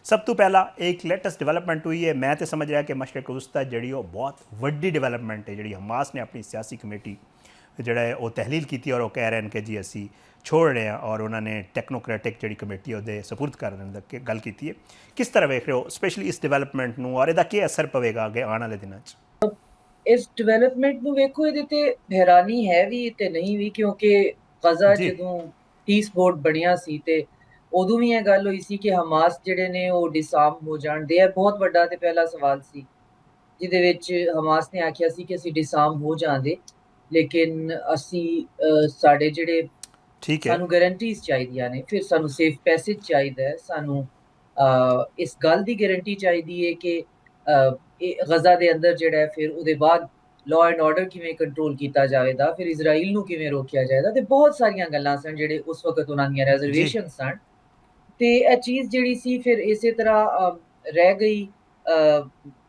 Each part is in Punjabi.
सब तो पहला एक लेटेस्ट डिवेलपमेंट हुई है, मैं तो समझ रहा कि मशरक वस्ता जी बहुत वड्डी डिवेलपमेंट है जी हमास ने अपनी सियासी कमेटी जोड़ा है वो तहलील की और वो कह रहे हैं कि जी असी छोड़ रहे हैं और उन्होंने टैक्नोक्रेटिक जी कमेटी वो सपुर्द करने की गल की है। किस तरह वेख रहे हो स्पेशली इस डिवेलपमेंट में और इसका असर पवेगा आगे आने वाले दिनों? इस ਡਿਵੈਲਪਮੈਂਟ ਨੂੰ ਵੇਖੋ ਇਹਦੇ ਤੇ ਹੈਰਾਨੀ ਹੈ ਵੀ ਤੇ ਨਹੀਂ ਵੀ ਕਿਉਂਕਿ ਗਜ਼ਾ जी ਜਦੋਂ ਪੀਸ ਬੋਰਡ ਬਣਿਆ ਸੀ ਤੇ ਉਦੋਂ ਵੀ ਇਹ ਗੱਲ ਹੋਈ ਸੀ ਕਿ ਹਮਾਸ ਜਿਹੜੇ ਨੇ ਉਹ ਡਿਸਾਰਮ ਹੋ ਜਾਣਦੇ ਆ। ਬਹੁਤ ਵੱਡਾ ਤੇ ਪਹਿਲਾ ਸਵਾਲ ਸੀ ਜਿਹਦੇ ਵਿੱਚ ਹਮਾਸ ਨੇ ਆਖਿਆ ਸੀ ਕਿ ਅਸੀਂ ਡਿਸਾਰਮ ਹੋ ਜਾਾਂਗੇ ਲੇਕਿਨ ਅਸੀਂ ਸਾਡੇ ਜਿਹੜੇ ठीक है। ਸਾਨੂੰ ਗਾਰੰਟੀਜ਼ ਚਾਹੀਦੀਆਂ ਨੇ, ਫਿਰ ਸਾਨੂੰ ਸੇਫ ਪੈਸੇਜ ਚਾਹੀਦਾ ਹੈ, ਸਾਨੂੰ ਇਸ ਗੱਲ ਦੀ ਗਾਰੰਟੀ ਚਾਹੀਦੀ ਹੈ ਕਿ ਇਹ ਗਜ਼ਾ ਦੇ ਅੰਦਰ ਜਿਹੜਾ ਹੈ ਫਿਰ ਉਹਦੇ ਬਾਅਦ ਲਾਅ ਐਂਡ ਆਰਡਰ ਕਿਵੇਂ ਕੰਟਰੋਲ ਕੀਤਾ ਜਾਵੇਗਾ, ਫਿਰ ਇਜ਼ਰਾਈਲ ਨੂੰ ਕਿਵੇਂ ਰੋਕਿਆ ਜਾਏਗਾ ਤੇ ਬਹੁਤ ਸਾਰੀਆਂ ਗੱਲਾਂ ਸਨ ਜਿਹੜੇ ਉਸ ਵਕਤ ਉਹਨਾਂ ਦੀਆਂ जी ਰਿਜ਼ਰਵੇਸ਼ਨ ਸਨ। ਤੇ ਇਹ ਚੀਜ਼ ਜਿਹੜੀ ਸੀ ਫਿਰ ਇਸੇ ਤਰ੍ਹਾਂ ਰਹਿ ਗਈ।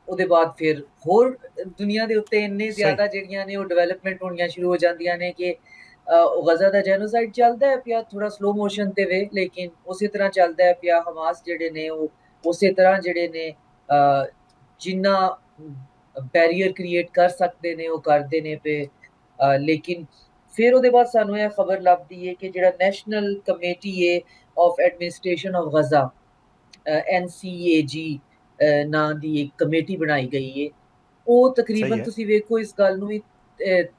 ਉਹਦੇ ਬਾਅਦ ਫਿਰ ਹੋਰ ਦੁਨੀਆ ਦੇ ਉੱਤੇ ਇੰਨੇ सही। ਜ਼ਿਆਦਾ ਜਿਹੜੀਆਂ ਨੇ ਉਹ ਡਿਵੈਲਪਮੈਂਟ ਹੋਣੀਆਂ ਸ਼ੁਰੂ ਹੋ ਜਾਂਦੀਆਂ ਨੇ ਕਿ ਗਜ਼ਾ ਦਾ ਜੈਨੋਸਾਈਡ ਚੱਲਦਾ ਹੈ ਪਿਆ ਥੋੜਾ ਸਲੋ ਮੋਸ਼ਨ ਤੇ ਵੇ, ਲੇਕਿਨ ਉਸੇ ਤਰ੍ਹਾਂ ਚੱਲਦਾ ਹੈ ਪਿਆ। ਹਮਾਸ ਜਿਹੜੇ ਨੇ ਉਹ ਉਸੇ ਤਰ੍ਹਾਂ ਜਿਹੜੇ ਨੇ ਜਿੰਨਾ ਬੈਰੀਅਰ ਕ੍ਰੀਏਟ ਕਰ ਸਕਦੇ ਨੇ ਉਹ ਕਰਦੇ ਨੇ ਪਏ। ਲੇਕਿਨ ਫਿਰ ਉਹਦੇ ਬਾਅਦ ਸਾਨੂੰ ਇਹ ਖਬਰ ਲੱਭਦੀ ਹੈ ਕਿ ਜਿਹੜਾ ਨੈਸ਼ਨਲ ਕਮੇਟੀ ਹੈ ਆਫ ਐਡਮਿਨਿਸਟ੍ਰੇਸ਼ਨ ਆਫ ਗਜ਼ਾ NCAG ਨਾਂ ਦੀ ਇੱਕ ਕਮੇਟੀ ਬਣਾਈ ਗਈ ਹੈ। ਉਹ सही ਤਕਰੀਬਨ है। ਤੁਸੀਂ ਵੇਖੋ ਇਸ ਗੱਲ ਨੂੰ ਵੀ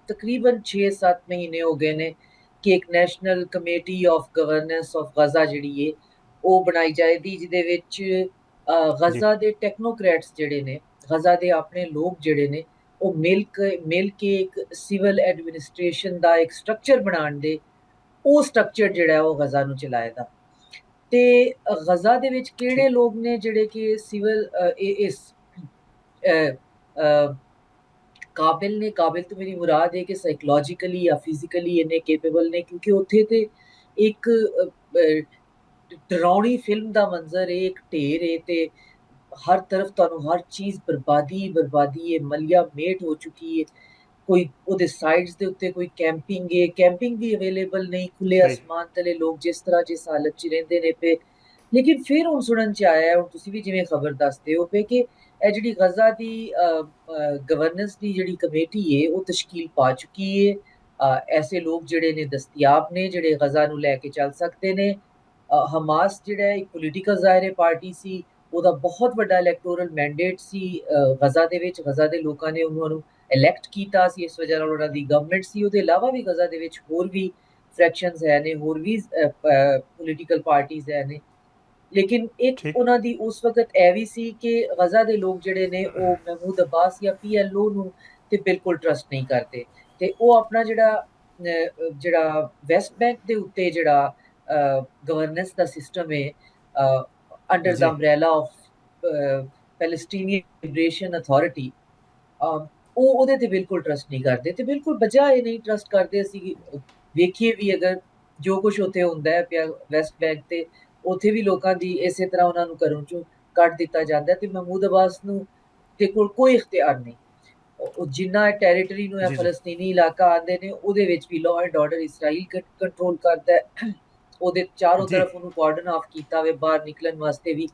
ਤਕਰੀਬਨ 6-7 ਮਹੀਨੇ ਹੋ ਗਏ ਨੇ ਕਿ ਇੱਕ national committee of governance of Gaza ਜਿਹੜੀ ਹੈ ਉਹ ਬਣਾਈ ਜਾਏਗੀ, ਜਿਹਦੇ ਵਿੱਚ जी ਗਜ਼ਾ ਦੇ ਟੈਕਨੋਕ੍ਰੈਟਸ ਜਿਹੜੇ ਨੇ, ਗਜ਼ਾ ਦੇ ਆਪਣੇ ਲੋਕ ਜਿਹੜੇ ਨੇ ਉਹ ਮਿਲ ਕੇ ਇੱਕ ਸਿਵਲ ਐਡਮਿਨਿਸਟ੍ਰੇਸ਼ਨ ਦਾ ਇੱਕ ਸਟਰਕਚਰ ਬਣਾਉਣ ਦੇ, ਉਹ ਸਟਰਕਚਰ ਜਿਹੜਾ ਉਹ ਗਜ਼ਾ ਨੂੰ ਚਲਾਏਗਾ। ਤੇ ਗਜ਼ਾ ਦੇ ਵਿੱਚ ਕਿਹੜੇ ठीक। ਲੋਕ ਨੇ ਜਿਹੜੇ ਕਿ ਸਿਵਲ ਇਸ ਕਾਬਿਲ ਨੇ, ਕਾਬਿਲ ਤੋਂ ਮੇਰੀ ਮੁਰਾਦ ਹੈ ਕਿ ਸਾਈਕੋਲੋਜੀਕਲੀ ਜਾਂ ਫਿਜ਼ੀਕਲੀ ਇੰਨੇ ਕੇਪੇਬਲ ਨੇ, ਕਿਉਂਕਿ ਉੱਥੇ ਤੇ ਇੱਕ ਡਰਾਉਣੀ ਫਿਲਮ ਦਾ ਮੰਜ਼ਰ ਹੈ, ਇੱਕ ਢੇਰ ਹੈ ਤੇ ਹਰ ਤਰਫ ਤੁਹਾਨੂੰ ਹਰ ਚੀਜ਼ ਬਰਬਾਦੀ ਬਰਬਾਦੀ ਹੈ, ਮਲਿਆ ਮੇਟ ਹੋ ਚੁੱਕੀ ਹੈ। ਕੋਈ ਉਹਦੇ ਸਾਈਡਸ ਦੇ ਉੱਤੇ ਕੋਈ ਕੈਂਪਿੰਗ ਹੈ, ਕੈਂਪਿੰਗ ਵੀ ਅਵੇਲੇਬਲ ਨਹੀਂ, ਖੁੱਲੇ सही। ਅਸਮਾਨ ਤਲੇ ਲੋਕ ਜਿਸ ਤਰ੍ਹਾਂ ਜਿਸ ਹਾਲਤ 'ਚ ਰਹਿੰਦੇ ਨੇ ਪਏ। ਲੇਕਿਨ ਫਿਰ ਹੁਣ ਸੁਣਨ 'ਚ ਆਇਆ ਹੈ, ਹੁਣ ਤੁਸੀਂ ਵੀ ਜਿਵੇਂ ਖਬਰ ਦੱਸਦੇ ਹੋ ਪਏ ਕਿ ਇਹ ਜਿਹੜੀ ਗਜ਼ਾ ਦੀ ਗਵਰਨੈਂਸ ਦੀ ਜਿਹੜੀ ਕਮੇਟੀ ਹੈ ਉਹ ਤਸ਼ਕੀਲ ਪਾ ਚੁੱਕੀ ਹੈ। ਐਸੇ ਲੋਕ ਜਿਹੜੇ ਨੇ ਦਸਤਿਆਬ ਨੇ ਜਿਹੜੇ ਗਜ਼ਾ ਨੂੰ ਲੈ ਕੇ ਚੱਲ ਸਕਦੇ ਨੇ। ਹਮਾਸ ਜਿਹੜਾ ਇੱਕ ਪੋਲੀਟੀਕਲ ਜ਼ਾਹਿਰ ਪਾਰਟੀ ਸੀ, ਉਹਦਾ ਬਹੁਤ ਵੱਡਾ ਇਲੈਕਟੋਰਲ ਮੈਂਡੇਟ ਸੀ ਗਜ਼ਾ ਦੇ ਵਿੱਚ, ਗਜ਼ਾ ਦੇ ਲੋਕਾਂ ਨੇ ਉਹਨਾਂ ਨੂੰ ਇਲੈਕਟ ਕੀਤਾ ਸੀ, ਇਸ ਵਜ੍ਹਾ ਨਾਲ ਉਹਨਾਂ ਦੀ ਗਵਰਨਮੈਂਟ ਸੀ। ਉਹਦੇ ਇਲਾਵਾ ਵੀ ਗਜ਼ਾ ਦੇ ਵਿੱਚ ਹੋਰ ਵੀ ਫਰੈਕਸ਼ਨਸ ਹੈ ਨੇ, ਹੋਰ ਵੀ ਪੋਲੀਟੀਕਲ ਪਾਰਟੀਜ਼ ਹੈ ਨੇ। ਲੇਕਿਨ ਇੱਕ ठीक। ਉਹਨਾਂ ਦੀ ਉਸ ਵਕਤ ਇਹ ਵੀ ਸੀ ਕਿ ਗਜ਼ਾ ਦੇ ਲੋਕ ਜਿਹੜੇ ਨੇ ਉਹ ਮਹਿਮੂਦ ਅਬਾਸ ਜਾਂ PLO ਨੂੰ ਤੇ ਬਿਲਕੁਲ ਟਰਸਟ ਨਹੀਂ ਕਰਦੇ ਤੇ ਉਹ ਆਪਣਾ ਜਿਹੜਾ ਵੈਸਟ ਬੈਂਕ ਦੇ ਉੱਤੇ ਜਿਹੜਾ ਗਵਰਨੈਂਸ ਦਾ ਸਿਸਟਮ ਹੈ ਅੰਡਰ ਦਾ जी umbrella of Palestinian liberation authority, ਉਹ ਉਹਦੇ ਤੇ ਬਿਲਕੁਲ ਟਰਸਟ ਨਹੀਂ ਕਰਦੇ ਤੇ ਬਿਲਕੁਲ ਵਜ੍ਹਾ ਇਹ ਨਹੀਂ ਟਰਸਟ ਕਰਦੇ। ਅਸੀਂ ਵੇਖੀਏ ਵੀ ਅਗਰ ਜੋ ਕੁਝ ਉੱਥੇ ਹੁੰਦਾ ਹੈ ਪਿਆ ਵੈਸਟ ਬੈਂਕ ਤੇ, ਉੱਥੇ ਵੀ ਲੋਕਾਂ ਦੀ ਇਸੇ ਤਰ੍ਹਾਂ ਉਹਨਾਂ ਨੂੰ ਘਰੋਂ ਚੋਂ ਕੱਢ ਦਿੱਤਾ ਜਾਂਦਾ ਤੇ ਮਹਿਮੂਦ ਅਬਾਸ ਨੂੰ ਦੇ ਕੋਲ ਕੋਈ ਇਖਤਿਆਰ ਨਹੀਂ। ਉਹ ਜਿੰਨਾ ਟੈਰੀਟਰੀ ਨੂੰ ਇਹ जी जी ਫਲਸਤੀਨੀ ਇਲਾਕਾ ਆਉਂਦੇ ਨੇ ਉਹਦੇ ਵਿੱਚ ਵੀ law and order Israel control ਕਰਦਾ ਹੈ। ਉਹਦੇ ਚਾਰੋਂ जी ਤਰਫ ਉਹਨੂੰ ਕਾਰਡਨ ਆਫ ਕੀਤਾ ਵੇ, ਬਾਹਰ ਨਿਕਲਣ ਵਾਸਤੇ ਵੀ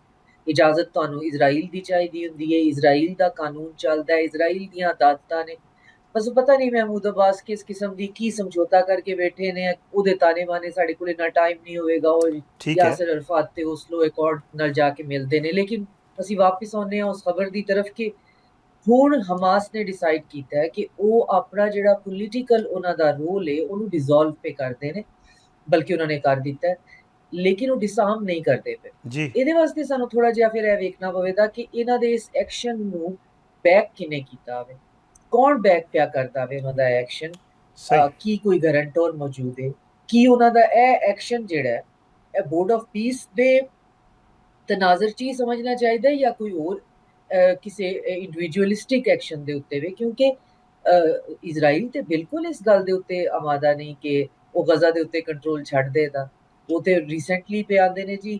ਇਜਾਜ਼ਤ ਤੁਹਾਨੂੰ ਇਜ਼ਰਾਈਲ ਦੀ ਚਾਹੀਦੀ ਹੁੰਦੀ ਹੈ, ਇਜ਼ਰਾਈਲ ਦਾ ਕਾਨੂੰਨ ਚੱਲਦਾ ਹੈ, ਇਜ਼ਰਾਈਲ ਦੀਆਂ ਅਦਾਲਤਾਂ ਨੇ। ਬਸ ਪਤਾ ਨਹੀਂ ਮਹਿਮੂਦ ਅਬਾਸ ਕਿਸ ਕਿਸਮ ਦੀ ਕੀ ਸਮਝੌਤਾ ਕਰਕੇ ਬੈਠੇ ਨੇ, ਉਹਦੇ ਤਾਨੇ ਬਾਨੇ ਸਾਡੇ ਕੋਲ ਇੰਨਾ ਟਾਈਮ ਨਹੀਂ ਹੋਵੇਗਾ। ਉਹ ठीक है। ਯਾਸਰ ਅਰਫਾਤ ਤੇ ਓਸਲੋ ਅਕੋਰਡ ਨਾਲ ਜਾ ਕੇ ਮਿਲਦੇ ਨੇ। ਲੇਕਿਨ ਅਸੀਂ ਵਾਪਿਸ ਆਉਂਦੇ ਹਾਂ ਉਸ ਖਬਰ ਦੀ ਤਰਫ ਕਿ ਹੁਣ ਹਮਾਸ ਨੇ ਡਿਸਾਈਡ ਕੀਤਾ ਹੈ ਕਿ ਉਹ ਆਪਣਾ ਜਿਹੜਾ ਪੋਲੀਟੀਕਲ ਉਹਨਾਂ ਦਾ ਰੋਲ ਹੈ ਉਹਨੂੰ ਡਿਸੋਲਵ ਪੇ ਕਰਦੇ ਨੇ, ਬਲਕਿ ਉਹਨਾਂ ਨੇ ਕਰ ਦਿੱਤਾ ਹੈ, ਲੇਕਿਨ ਉਹ ਡਿਸਾਰਮ ਨਹੀਂ ਕਰਦੇ ਪਏ। जी ਇਹਦੇ ਵਾਸਤੇ ਸਾਨੂੰ ਥੋੜਾ ਜਿਹਾ ਫਿਰ ਇਹ ਵੇਖਣਾ ਪਵੇਗਾ ਕਿ ਇਹਨਾਂ ਦੇ ਇਸ ਐਕਸ਼ਨ ਨੂੰ ਬੈਕ ਕਿਨੇ ਕੀਤਾ ਹੋਵੇ, ਕੌਣ ਬੈਕ ਪਿਆ ਕਰਦਾ ਵੇ ਉਹਨਾਂ ਦਾ ਐਕਸ਼ਨ, सही। ਕੀ ਕੋਈ ਗਰੰਟਰ ਮੌਜੂਦ ਹੈ, ਕੀ ਉਹਨਾਂ ਦਾ ਇਹ ਐਕਸ਼ਨ ਜਿਹੜਾ ਹੈ ਇਹ ਬੋਰਡ ਆਫ ਪੀਸ ਦੇ ਤਨਾਜ਼ਰ 'ਚ ਹੀ ਸਮਝਣਾ ਚਾਹੀਦਾ ਹੈ ਜਾਂ ਕੋਈ ਹੋਰ ਕਿਸੇ ਇੰਡੀਵਿਜੂਅਲਿਸਟਿਕ ਐਕਸ਼ਨ ਦੇ ਉੱਤੇ ਵੇ, ਕਿਉਂਕਿ ਇਜ਼ਰਾਈਲ ਤੇ ਬਿਲਕੁਲ ਇਸ ਗੱਲ ਦੇ ਉੱਤੇ ਆਮਾਦਾ ਨਹੀਂ ਕਿ ਉਹ ਗਜ਼ਾ ਦੇ ਉੱਤੇ ਕੰਟਰੋਲ ਛੱਡ ਦੇਗਾ। ਉਹ ਤੇ ਰੀਸੈਂਟਲੀ ਪੇ ਆਉਂਦੇ ਨੇ ਜੀ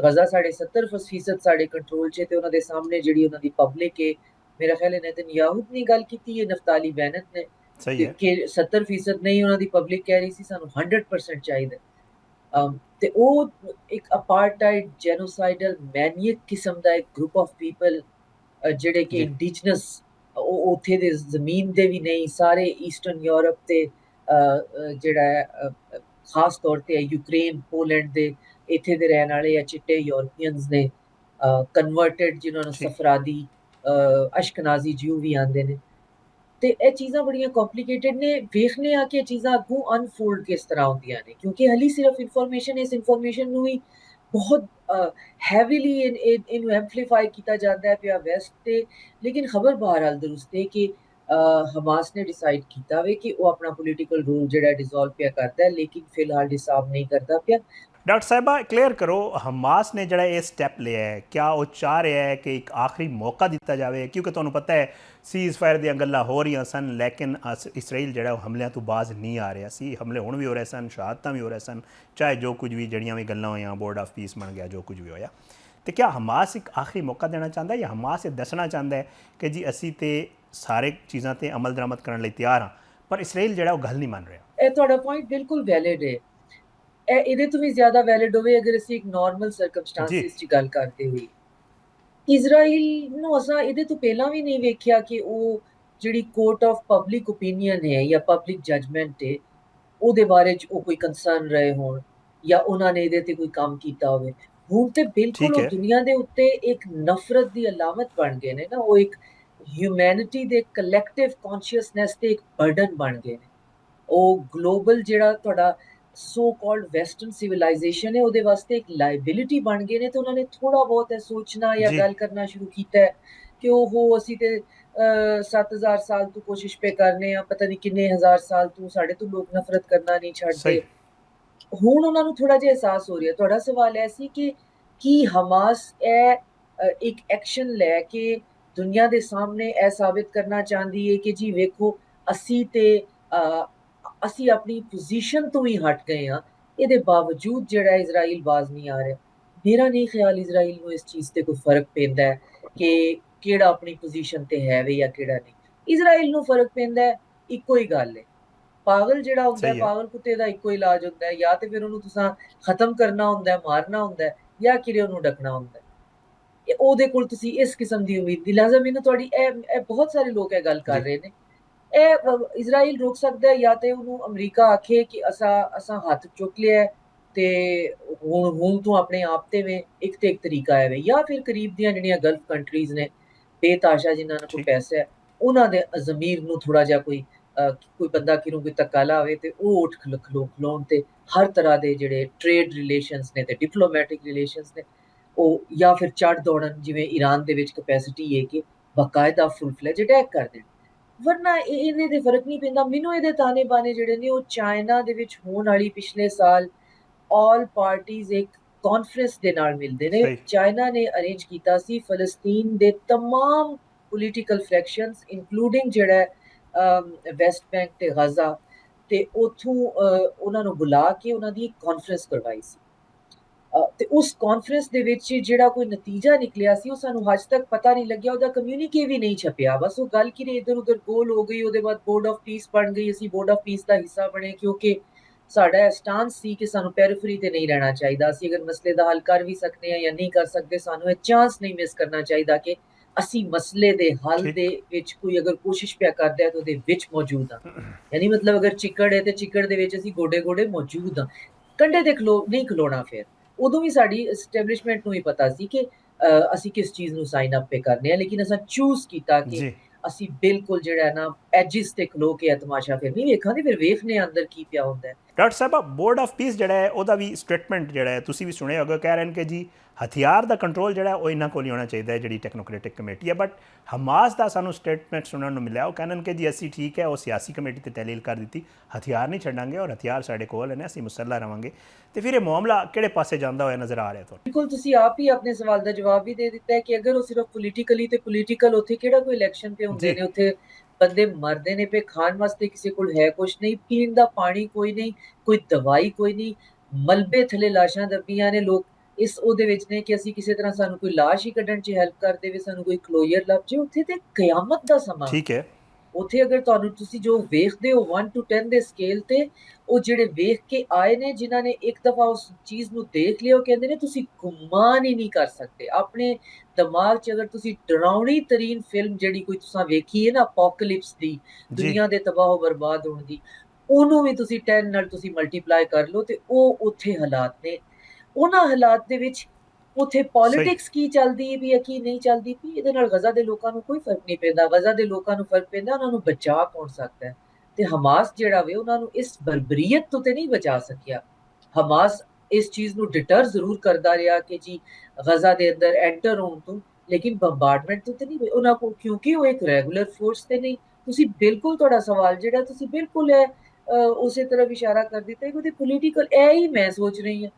ਗਜ਼ਾ ਸਾਡੇ 70% ਸਾਡੇ ਕੰਟਰੋਲ 'ਚ ਤੇ ਉਹਨਾਂ ਦੇ ਸਾਹਮਣੇ ਜਿਹੜੀ ਉਹਨਾਂ ਦੀ ਪਬਲਿਕ ਹੈ, ਮੇਰਾ ਖਿਆਲ ਹੈ ਨੇਤਨਯਾਹੂ ਨੇ ਗੱਲ ਕੀਤੀ ਹੈ, ਨਫਤਾਲੀ ਬੈਨਤ ਨੇ सही है। ਕਿ 70% ਨਹੀਂ ਉਹਨਾਂ ਦੀ ਪਬਲਿਕ ਕਹਿ ਰਹੀ ਸੀ ਸਾਨੂੰ 100% ਚਾਹੀਦਾ। ਤੇ ਉਹ ਇੱਕ ਅਪਾਰਟਾਈਡ ਜੈਨੋਸਾਈਡਲ ਮੈਨੀਅਕ ਕਿਸਮ ਦਾ ਇੱਕ ਗਰੁੱਪ ਆਫ ਪੀਪਲ ਜਿਹੜੇ ਕਿ ਜੀ ਇੰਡੀਜਨਸ ਉਹ ਉੱਥੇ ਦੇ ਜ਼ਮੀਨ ਦੇ ਵੀ ਨਹੀਂ, ਸਾਰੇ ਈਸਟਰਨ ਯੂਰਪ ਤੇ ਜਿਹੜਾ ਹੈ ਖਾਸ ਤੌਰ ਤੇ ਯੂਕਰੇਨ ਪੋਲੈਂਡ ਦੇ ਇੱਥੇ ਦੇ ਰਹਿਣ ਵਾਲੇ ਆ ਚਿੱਟੇ ਯੂਰਪੀਅਨਸ ਨੇ, ਕਨਵਰਟਡ ਜਿਨ੍ਹਾਂ ਨੂੰ ਠੀਕ ਸਫਰਾਦੀ ਅਸ਼ਕਨਾਜ਼ੀ ਜਿਊ ਵੀ ਆਉਂਦੇ ਨੇ। ਤੇ ਇਹ ਚੀਜ਼ਾਂ ਬੜੀਆਂ ਕੰਪਲਿਕੇਟਡ ਨੇ, ਵੇਖਨੇ ਆ ਕਿ ਇਹ ਚੀਜ਼ਾਂ ਅੱਗੋਂ ਅਨਫੋਲਡ ਕਿਸ ਤਰ੍ਹਾਂ ਹੁੰਦੀਆਂ ਨੇ, ਕਿਉਂਕਿ ਹਲੀ ਸਿਰਫ ਇਨਫੋਰਮੇਸ਼ਨ ਇਸ ਇਨਫੋਰਮੇਸ਼ਨ ਨੂੰ ਵੀ ਬਹੁਤ ਹੈਵੀਲੀ ਇਹਨੂੰ ਐਮਪਲੀਫਾਈ ਕੀਤਾ ਜਾਂਦਾ ਹੈ ਪਿਆ ਵੈਸਟ ਤੇ। ਲੇਕਿਨ ਖਬਰ ਬਹਰਹਾਲ ਦਰੁਸਤ ਹੈ ਕਿ ਹਮਾਸ ਨੇ ਡਿਸਾਈਡ ਕੀਤਾ ਵੇ ਕਿ ਉਹ ਆਪਣਾ ਪੋਲੀਟੀਕਲ ਰੂਲ ਜਿਹੜਾ ਡਿਸੋਲਵ ਪਿਆ ਕਰਦਾ ਹੈ, ਲੇਕਿਨ ਫਿਲਹਾਲ ਡਿਸਾਲਵ ਨਹੀਂ ਕਰਦਾ ਪਿਆ। ਡਾਕਟਰ ਸਾਹਿਬਾ ਕਲੀਅਰ ਕਰੋ, ਹਮਾਸ ਨੇ ਜਿਹੜਾ ਇਹ ਸਟੈਪ ਲਿਆ ਹੈ, ਕਿਆ ਉਹ ਚਾਹ ਰਿਹਾ ਹੈ ਕਿ ਇੱਕ ਆਖਰੀ ਮੌਕਾ ਦਿੱਤਾ ਜਾਵੇ? ਕਿਉਂਕਿ ਤੁਹਾਨੂੰ ਪਤਾ ਹੈ ਸੀਜ਼ ਫਾਇਰ ਦੀਆਂ ਗੱਲਾਂ ਹੋ ਰਹੀਆਂ ਸਨ, ਲੇਕਿਨ ਇਸਰਾਈਲ ਜਿਹੜਾ ਉਹ ਹਮਲਿਆਂ ਤੋਂ ਬਾਜ਼ ਨਹੀਂ ਆ ਰਿਹਾ ਸੀ। ਹਮਲੇ ਹੁਣ ਵੀ ਹੋ ਰਹੇ ਸਨ, ਸ਼ਹਾਦਤਾਂ ਵੀ ਹੋ ਰਹੇ ਸਨ, ਚਾਹੇ ਜੋ ਕੁਝ ਵੀ ਜਿਹੜੀਆਂ ਵੀ ਗੱਲਾਂ ਹੋਈਆਂ, ਬੋਰਡ ਆਫ ਪੀਸ ਬਣ ਗਿਆ, ਜੋ ਕੁਝ ਵੀ ਹੋਇਆ। ਤੇ ਕਿਆ ਹਮਾਸ ਇੱਕ ਆਖਰੀ ਮੌਕਾ ਦੇਣਾ ਚਾਹੁੰਦਾ ਹੈ, ਜਾਂ ਹਮਾਸ ਇਹ ਦੱਸਣਾ ਚਾਹੁੰਦਾ ਹੈ ਕਿ ਜੀ ਅਸੀਂ ਤੇ ਸਾਰੇ ਚੀਜ਼ਾਂ ਤੇ ਅਮਲ ਦਰਾਮਦ ਕਰਨ ਲਈ ਤਿਆਰ ਹਾਂ, ਪਰ ਇਸਰਾਈਲ ਜਿਹੜਾ ਉਹ ਗੱਲ ਨਹੀਂ ਮੰਨ ਰਿਹਾ? ਇਹ ਤੁਹਾਡਾ ਪੁਆਇੰਟ ਬਿਲਕੁਲ ਵੈਲਿਡ ਹੈ। ਇਹਦੇ ਤੋਂ ਵੀ ਜ਼ਿਆਦਾ ਵੈਲਿਡ ਹੋਵੇ ਅਗਰ ਅਸੀਂ ਇੱਕ ਨਾਰਮਲ ਸਰਕਮਸਟੈਂਸਿਸ 'ਚ ਗੱਲ ਕਰਦੇ ਹੋਈ। ਇਜ਼ਰਾਈਲ ਨੂੰ ਅਸਾਂ ਇਹਦੇ ਤੋਂ ਪਹਿਲਾਂ ਵੀ ਨਹੀਂ ਵੇਖਿਆ ਕਿ ਉਹ ਜਿਹੜੀ ਕੋਰਟ ਆਫ ਪਬਲਿਕ ਓਪੀਨੀਅਨ ਹੈ ਜਾਂ ਪਬਲਿਕ ਜਜਮੈਂਟ ਹੈ ਉਹਦੇ ਬਾਰੇ 'ਚ ਉਹ ਕੋਈ ਕੰਸਰਨ ਰਹੇ ਹੋਣ ਜਾਂ ਉਹਨਾਂ ਨੇ ਇਹਦੇ ਤੇ ਕੋਈ ਕੰਮ ਕੀਤਾ ਹੋਵੇ। ਹੁਣ ਤੇ ਬਿਲਕੁਲ ਠੀਕ ਉਹ ਹੈ ਦੁਨੀਆ ਦੇ ਉੱਤੇ ਇੱਕ ਨਫ਼ਰਤ ਦੀ ਅਲਾਮਤ ਬਣ ਗਏ ਨੇ ਨਾ, ਉਹ ਇੱਕ ਹਿਊਮੈਨਿਟੀ ਦੇ ਕਲੈਕਟਿਵ ਕੌਨਸ਼ੀਅਸਨੈਸ ਤੇ ਇੱਕ ਬਰਡਨ ਬਣ ਗਏ ਨੇ। ਉਹ ਗਲੋਬਲ ਜਿਹੜਾ ਤੁਹਾਡਾ ਸੋ ਕਾਲਡ ਵੈਸਟਰਨ ਸਿਵਲਾਈਜੇਸ਼ਨ ਹੈ ਉਹਦੇ ਵਾਸਤੇ ਇੱਕ ਲਾਇਬਿਲਿਟੀ ਬਣ ਗਏ ਨੇ। ਤੇ ਉਹਨਾਂ ਨੇ ਥੋੜਾ ਬਹੁਤ ਇਹ ਸੋਚਣਾ ਜਾਂ ਜੀ ਗੱਲ ਕਰਨਾ ਸ਼ੁਰੂ ਕੀਤਾ ਹੈ ਕਿ ਉਹ ਅਸੀਂ ਤੇ 7000 ਸਾਲ ਤੋਂ ਕੋਸ਼ਿਸ਼ ਪੇ ਕਰਨੇ ਆ, ਪਤਾ ਨਹੀਂ ਕਿੰਨੇ ਹਜ਼ਾਰ ਸਾਲ ਤੋਂ ਸਾਡੇ ਤੋਂ ਲੋਕ ਨਫ਼ਰਤ ਕਰਨਾ ਨਹੀਂ ਸਹੀ ਛੱਡਦੇ। ਹੁਣ ਉਹਨਾਂ ਨੂੰ ਥੋੜਾ ਜਿਹਾ ਅਹਿਸਾਸ ਹੋ ਰਿਹਾ। ਤੁਹਾਡਾ ਸਵਾਲ ਇਹ ਸੀ ਕਿ ਕੀ ਹਮਾਸ ਇਹ ਇੱਕ ਐਕਸ਼ਨ ਲੈ ਕੇ ਦੁਨੀਆ ਦੇ ਸਾਹਮਣੇ ਇਹ ਸਾਬਿਤ ਕਰਨਾ ਚਾਹੁੰਦੀ ਹੈ ਕਿ ਜੀ ਵੇਖੋ ਅਸੀਂ ਤੇ ਅਸੀਂ ਆਪਣੀ ਪੋਜੀਸ਼ਨ ਤੋਂ ਹੀ ਹਟ ਗਏ ਹਾਂ, ਇਹਦੇ ਬਾਵਜੂਦ ਜਿਹੜਾ ਇਜ਼ਰਾਈਲ ਬਾਜ਼ ਨਹੀਂ ਆ ਰਿਹਾ। ਮੇਰਾ ਨਹੀਂ ਖਿਆਲ ਇਜ਼ਰਾਈਲ ਨੂੰ ਇਸ ਚੀਜ਼ ਤੇ ਕੋਈ ਫਰਕ ਪੈਂਦਾ ਹੈ ਕਿ ਕਿਹੜਾ ਆਪਣੀ ਪੋਜੀਸ਼ਨ ਤੇ ਹੈ ਵੇ ਜਾਂ ਕਿਹੜਾ ਨਹੀਂ। ਇਜ਼ਰਾਈਲ ਨੂੰ ਫਰਕ ਪੈਂਦਾ ਹੈ, ਇੱਕੋ ਹੀ ਗੱਲ ਹੈ। ਪਾਗਲ ਜਿਹੜਾ ਹੁੰਦਾ ਹੈ, ਸਹੀ ਹੈ ਪਾਗਲ ਕੁੱਤੇ ਦਾ ਇੱਕੋ ਇਲਾਜ ਹੁੰਦਾ ਹੈ, ਜਾਂ ਤੇ ਫਿਰ ਉਹਨੂੰ ਤੁਸੀਂ ਖਤਮ ਕਰਨਾ ਹੁੰਦਾ ਹੈ, ਮਾਰਨਾ ਹੁੰਦਾ ਹੈ, ਜਾਂ ਕਿਰੇ ਉਹਨੂੰ ਡਕਣਾ ਹੁੰਦਾ ਹੈ। ਉਹਦੇ ਕੋਲ ਤੁਸੀਂ ਇਸ ਕਿਸਮ ਦੀ ਉਮੀਦ ਦੀ, ਲਿਹਾਜ਼ਾ ਮੈਨੂੰ ਤੁਹਾਡੀ ਇਹ ਬਹੁਤ ਸਾਰੇ ਲੋਕ ਇਹ ਗੱਲ ਕਰ ਜੀ ਰਹੇ ਨੇ। ਇਹ ਇਜ਼ਰਾਈਲ ਰੋਕ ਸਕਦਾ ਹੈ ਜਾਂ ਤੇ ਉਹਨੂੰ ਅਮਰੀਕਾ ਆਖੇ ਕਿ ਅਸਾਂ ਹੱਥ ਚੁੱਕ ਲਿਆ ਤੇ ਹੁਣ ਤੂੰ ਆਪਣੇ ਆਪ ਤੇ ਵੇ, ਇੱਕ ਤੇ ਇੱਕ ਤਰੀਕਾ ਹੈ ਵੇ, ਜਾਂ ਫਿਰ ਕਰੀਬ ਦੀਆਂ ਜਿਹੜੀਆਂ ਗਲਫ ਕੰਟਰੀਜ਼ ਨੇ ਬੇਤਾਸ਼ਾ ਜਿਨ੍ਹਾਂ ਕੋਲ ਠੀਕ ਪੈਸਾ ਹੈ ਉਹਨਾਂ ਦੇ ਜ਼ਮੀਰ ਨੂੰ ਥੋੜਾ ਜਿਹਾ ਕੋਈ ਬੰਦਾ ਕਿਰੋਂ ਕੋਈ ਧੱਕਾ ਲਾਵੇ ਤੇ ਉਹ ਉੱਠ ਖਲੋਣ ਤੇ ਹਰ ਤਰ੍ਹਾਂ ਦੇ ਜਿਹੜੇ ਟ੍ਰੇਡ ਰਿਲੇਸ਼ਨਸ ਨੇ ਤੇ ਡਿਪਲੋਮੈਟਿਕ ਰਿਲੇਸ਼ਨਸ ਨੇ ਉਹ ਜਾਂ ਫਿਰ ਚੜ ਦੌੜਨ, ਜਿਵੇਂ ਈਰਾਨ ਦੇ ਵਿੱਚ ਕੈਪੈਸਿਟੀ ਹੈ ਕਿ ਬਕਾਇਦਾ ਫੁੱਲ ਫਲੈਜ ਅਟੈਕ ਕਰ ਦੇਣ। ਵਰਨਾ ਇਹਦੇ ਦੇ ਫਰਕ ਨਹੀਂ ਪੈਂਦਾ। ਮੈਨੂੰ ਇਹਦੇ ਤਾਨੇ ਬਾਨੇ ਜਿਹੜੇ ਨੇ ਉਹ ਚਾਈਨਾ ਦੇ ਵਿੱਚ ਹੋਣ ਵਾਲੀ ਪਿਛਲੇ ਸਾਲ ਆਲ ਪਾਰਟੀਜ਼ ਇੱਕ ਕਾਨਫਰੰਸ ਦੇ ਨਾਲ ਮਿਲਦੇ ਨੇ। ਸਹੀ ਚਾਈਨਾ ਨੇ ਅਰੇਂਜ ਕੀਤਾ ਸੀ ਫਲਸਤੀਨ ਦੇ तमाम ਪੋਲੀਟੀਕਲ ਫ੍ਰੈਕਸ਼ਨਸ ਇਨਕਲੂਡਿੰਗ ਜਿਹੜਾ ਵੈਸਟ ਬੈਂਕ ਤੇ ਗਜ਼ਾ, ਤੇ ਉਥੋਂ ਉਹਨਾਂ ਨੂੰ ਬੁਲਾ ਕੇ ਉਹਨਾਂ ਦੀ ਇੱਕ ਕਾਨਫਰੰਸ ਕਰਵਾਈ ਸੀ। ਤੇ ਉਸ ਕਾਨਫਰੰਸ ਦੇ ਵਿੱਚ ਜਿਹੜਾ ਕੋਈ ਨਤੀਜਾ ਨਿਕਲਿਆ ਸੀ ਉਹ ਸਾਨੂੰ ਅੱਜ ਤੱਕ ਪਤਾ ਨਹੀਂ ਲੱਗਿਆ, ਉਹਦਾ ਕਮਿਊਨੀਕੇ ਵੀ ਨਹੀਂ ਛਪਿਆ। ਬਸ ਉਹ ਗੱਲ ਕਿਰੇ ਇੱਧਰ ਉੱਧਰ ਗੋਲ ਹੋ ਗਈ। ਉਹਦੇ ਬਾਅਦ ਬੋਰਡ ਆਫ ਪੀਸ ਬਣ ਗਈ, ਅਸੀਂ ਬੋਰਡ ਆਫ ਪੀਸ ਦਾ ਹਿੱਸਾ ਬਣੇ ਕਿਉਂਕਿ ਸਾਡਾ ਸਟਾਂਸ ਸੀ ਕਿ ਸਾਨੂੰ ਪੈਰੀਫਰੀ ਤੇ ਨਹੀਂ ਰਹਿਣਾ ਚਾਹੀਦਾ। ਅਸੀਂ ਅਗਰ ਮਸਲੇ ਦਾ ਹੱਲ ਕਰ ਵੀ ਸਕਦੇ ਹਾਂ ਜਾਂ ਨਹੀਂ ਕਰ ਸਕਦੇ, ਸਾਨੂੰ ਇਹ ਚਾਂਸ ਨਹੀਂ ਮਿਸ ਕਰਨਾ ਚਾਹੀਦਾ ਕਿ ਅਸੀਂ ਮਸਲੇ ਦੇ ਹੱਲ ਠੀਕ ਦੇ ਵਿੱਚ ਕੋਈ ਅਗਰ ਕੋਸ਼ਿਸ਼ ਪਿਆ ਕਰਦਾ ਹੈ ਤਾਂ ਉਹਦੇ ਵਿੱਚ ਮੌਜੂਦ ਹਾਂ। ਯਾਨੀ ਮਤਲਬ ਅਗਰ ਚਿੱਕੜ ਹੈ ਤੇ ਚਿੱਕੜ ਦੇ ਵਿੱਚ ਅਸੀਂ ਗੋਡੇ ਗੋਡੇ ਮੌਜੂਦ ਹਾਂ, ਕੰਢੇ ਤੇ ਨਹੀਂ ਖਲੋਣਾ। ਫਿਰ ਉਦੋਂ ਵੀ ਸਾਡੀ ਐਸਟੈਬਲਿਸ਼ਮੈਂਟ ਨੂੰ ਹੀ ਪਤਾ ਸੀ ਕਿ ਅਸੀਂ ਕਿਸ ਚੀਜ਼ ਨੂੰ ਸਾਈਨ ਅਪ ਪੇ ਕਰਨੇ ਆ, ਲੇਕਿਨ ਅਸਾਂ ਚੂਜ਼ ਕੀਤਾ ਕਿ ਜੀ ਅਸੀਂ ਬਿਲਕੁਲ ਜਿਹੜਾ ਨਾ ਐਜਿਸ ਤੇ ਖਲੋ ਕੇ ਤਮਾਸ਼ਾ ਫਿਰ ਨਹੀਂ ਵੇਖਾਂਗੇ, ਫਿਰ ਵੇਖਨੇ ਆ ਅੰਦਰ ਕੀ ਪਿਆ ਹੁੰਦਾ ਹੈ। Doctor Sahib, board of piece ਜਿਹੜਾ ਹੈ ਉਹਦਾ ਵੀ ਸਟੇਟਮੈਂਟ ਜਿਹੜਾ ਹੈ ਤੁਸੀਂ ਵੀ ਸੁਣਿਆ ਹੋਗਾ, ਕਹਿ ਰਹੇ ਨੇ ਕਿ ਜੀ ਹਥਿਆਰ ਦਾ ਕੰਟਰੋਲ ਜਿਹੜਾ ਉਹ ਇਹਨਾਂ ਕੋਲ ਹੀ ਹੋਣਾ ਚਾਹੀਦਾ ਹੈ, ਜਿਹੜੀ ਟੈਕਨੋਕ੍ਰੈਟਿਕ ਕਮੇਟੀ ਹੈ। ਬਟ ਹਮਾਸ ਦਾ ਸਾਨੂੰ ਸਟੇਟਮੈਂਟ ਸੁਣਨ ਨੂੰ ਮਿਲਿਆ, ਉਹ ਕਹਿੰਦੇ ਕਿ ਜੀ ਅਸੀਂ ਠੀਕ ਹੈ, ਉਹ ਸਿਆਸੀ ਕਮੇਟੀ ਤੇ ਤਹਿਲੀਲ ਕਰ ਦਿੱਤੀ, ਹਥਿਆਰ ਨਹੀਂ ਛੱਡਾਂਗੇ ਔਰ ਹਥਿਆਰ ਸਾਡੇ ਕੋਲ ਨੇ, ਅਸੀਂ ਮੁਸੱਲਾ ਰਵਾਂਗੇ। ਤੇ ਫਿਰ ਇਹ ਮਾਮਲਾ ਕਿਹੜੇ ਪਾਸੇ ਜਾਂਦਾ ਹੋਇਆ ਨਜ਼ਰ ਆ ਰਿਹਾ ਤੁਹਾਨੂੰ? ਬਿਲਕੁਲ ਤੁਸੀਂ ਆਪ ਹੀ ਆਪਣੇ ਸਵਾਲ ਦਾ ਜਵਾਬ ਵੀ ਦੇ ਦਿੱਤਾ ਹੈ ਕਿ ਅਗਰ ਉਹ ਸਿਰਫ ਪੋਲੀਟੀਕਲੀ ਤੇ ਪੋਲੀਟੀਕਲ, ਉੱਥੇ ਕਿਹੜਾ ਕੋਈ ਇਲੈਕਸ਼ਨ ਤੇ ਹੁੰਦੇ ਜੀ ਨੇ, ਉੱਥੇ ਬੰਦੇ ਮਰਦੇ ਨੇ ਪਏ, ਖਾਣ ਵਾਸਤੇ ਕਿਸੇ ਕੋਲ ਹੈ ਕੁਛ ਨਹੀਂ, ਪੀਣ ਦਾ ਪਾਣੀ ਕੋਈ ਨਹੀਂ, ਕੋਈ ਦਵਾਈ ਕੋਈ ਨਹੀਂ, ਮਲਬੇ ਥੱਲੇ ਲਾਸ਼ਾਂ ਦੱਬੀਆਂ ਨੇ। ਲੋਕ ਇਸ ਉਹਦੇ ਵਿੱਚ ਨੇ ਕਿ ਅਸੀਂ ਕਿਸੇ ਤਰ੍ਹਾਂ ਸਾਨੂੰ ਕੋਈ ਲਾਸ਼ ਹੀ ਕੱਢਣ 'ਚ ਹੈਲਪ ਕਰ ਦੇਵੇ, ਸਾਨੂੰ ਕੋਈ ਕਲੋਜ਼ਰ ਲੱਭ ਜੇ। ਉੱਥੇ ਤੇ ਕਿਆਮਤ ਦਾ ਸਮਾਂ, ਠੀਕ ਹੈ ਉੱਥੇ ਅਗਰ ਤੁਹਾਨੂੰ ਤੁਸੀਂ ਜੋ ਵੇਖਦੇ ਹੋ 1 to 10 ਦੇ ਸਕੇਲ ਤੇ, ਉਹ ਜਿਹੜੇ ਵੇਖ ਕੇ ਆਏ ਨੇ, ਜਿਨ੍ਹਾਂ ਨੇ ਇੱਕ ਦਫਾ ਉਸ ਚੀਜ਼ ਨੂੰ ਦੇਖ ਲਿਆ, ਉਹ ਕਹਿੰਦੇ ਨੇ ਤੁਸੀਂ ਗੁਮਾਨ ਹੀ ਨਹੀਂ ਕਰ ਸਕਦੇ ਆਪਣੇ ਦਿਮਾਗ 'ਚ। ਅਗਰ ਤੁਸੀਂ ਡਰਾਉਣੀ ਤਰੀਨ ਫਿਲਮ ਜਿਹੜੀ ਕੋਈ ਤੁਸੀਂ ਵੇਖੀ ਹੈ ਨਾ, ਅਪੋਕਲਿਪਸ ਦੀ, ਜੀ ਦੁਨੀਆ ਦੇ ਤਬਾਹ ਬਰਬਾਦ ਹੋਣ ਦੀ, ਉਹਨੂੰ ਵੀ ਤੁਸੀਂ 10 ਨਾਲ ਤੁਸੀਂ ਮਲਟੀਪਲਾਈ ਕਰ ਲਓ ਤੇ ਉਹ ਉੱਥੇ ਹਾਲਾਤ ਨੇ। ਉਹਨਾਂ ਹਾਲਾਤ ਦੇ ਵਿੱਚ ਉੱਥੇ ਸਹੀ ਪੋਲਿਟਿਕਸ ਕੀ ਚੱਲਦੀ ਵੀ ਹੈ ਕੀ ਨਹੀਂ ਚੱਲਦੀ ਵੀ, ਇਹਦੇ ਨਾਲ ਗਜ਼ਾ ਦੇ ਲੋਕਾਂ ਨੂੰ ਕੋਈ ਫਰਕ ਨਹੀਂ ਪੈਂਦਾ। ਗਜ਼ਾ ਦੇ ਲੋਕਾਂ ਨੂੰ ਫਰਕ ਪੈਂਦਾ ਉਹਨਾਂ ਨੂੰ ਬਚਾ ਕੌਣ ਸਕਦਾ ਹੈ। ਤੇ ਹਮਾਸ ਜਿਹੜਾ ਵੇ ਉਹਨਾਂ ਨੂੰ ਇਸ ਬਰਬਰੀਅਤ ਤੋਂ ਤੇ ਨਹੀਂ ਬਚਾ ਸਕਿਆ। ਹਮਾਸ ਇਸ ਚੀਜ਼ ਨੂੰ ਡਿਟਰ ਜ਼ਰੂਰ ਕਰਦਾ ਰਿਹਾ ਕਿ ਜੀ ਗਜ਼ਾ ਦੇ ਅੰਦਰ ਐਂਟਰ ਹੋਣ ਤੋਂ, ਲੇਕਿਨ ਬੰਬਾਰਡਮੈਂਟ ਤੋਂ ਤੇ ਨਹੀਂ ਉਹਨਾਂ ਕੋਲ, ਕਿਉਂਕਿ ਉਹ ਇੱਕ ਰੈਗੂਲਰ ਫੋਰਸ ਤੇ ਨਹੀਂ। ਤੁਸੀਂ ਬਿਲਕੁਲ, ਤੁਹਾਡਾ ਸਵਾਲ ਜਿਹੜਾ ਤੁਸੀਂ ਬਿਲਕੁਲ ਹੈ ਉਸੇ ਤਰ੍ਹਾਂ ਇਸ਼ਾਰਾ ਕਰ ਦਿੱਤਾ ਕਿ ਉਹਦੇ ਪੋਲੀਟੀਕਲ, ਇਹ ਹੀ ਮੈਂ ਸੋਚ ਰਹੀ ਹਾਂ